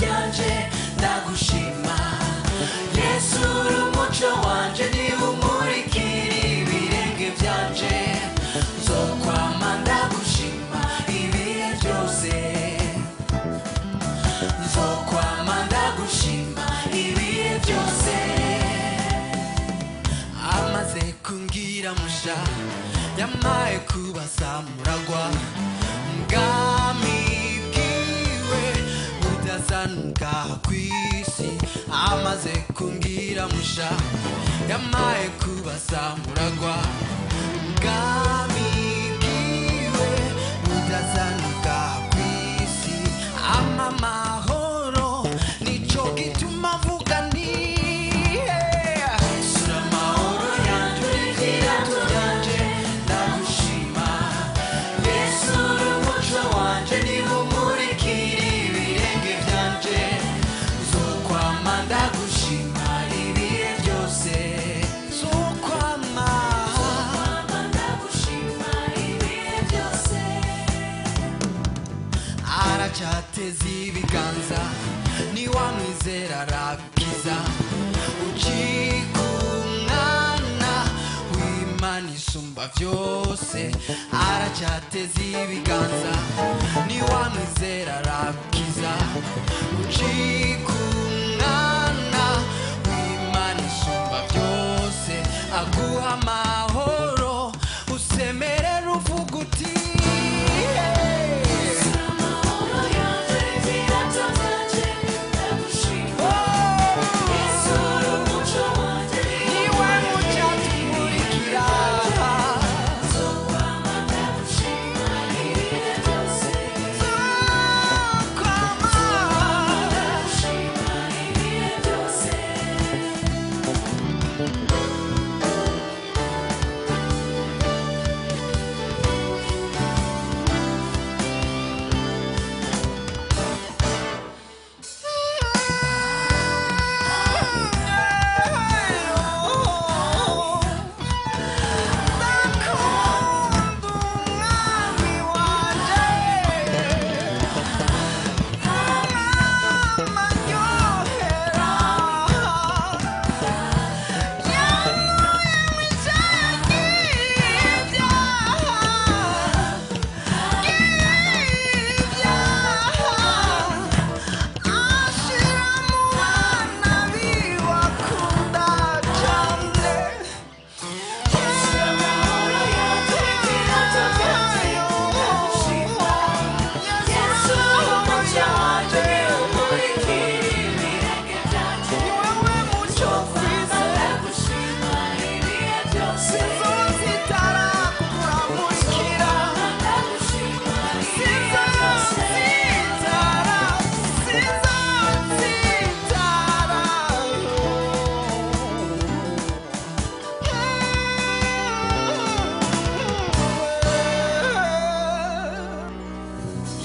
byanje ndagushima Yesu uri umuco wanje niwe umurikira ibirenge byanje nzokwama ndagushima ibihe byose nzokwama ndagushima ibihe byose amaze kungira musha yamaye kubasamuragwa Mgami bwiwe budasanuka kwisi amaze kungira musha yamaye kubasamuragwa Mgami bwiwe budasanuka kwisi amamahoro nico gituma vuga nti sura mahoro yanje n'ivirato byanje ndagushima Yesu uri umuco wanje niwe umurikira ibirenge byanje nzokwama ndagushima ibihe byose nzokwama ndagushima ibihe byose aracateza ibiganza niwamwizera arakiza ucikumwana w'Imana isumba vyose aracateza ibiganza niwamwizera arakiza ucikumwana w'Imana isumba vyose aguha amahoro usemerera uvuga uti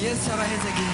Yes, sarahezegi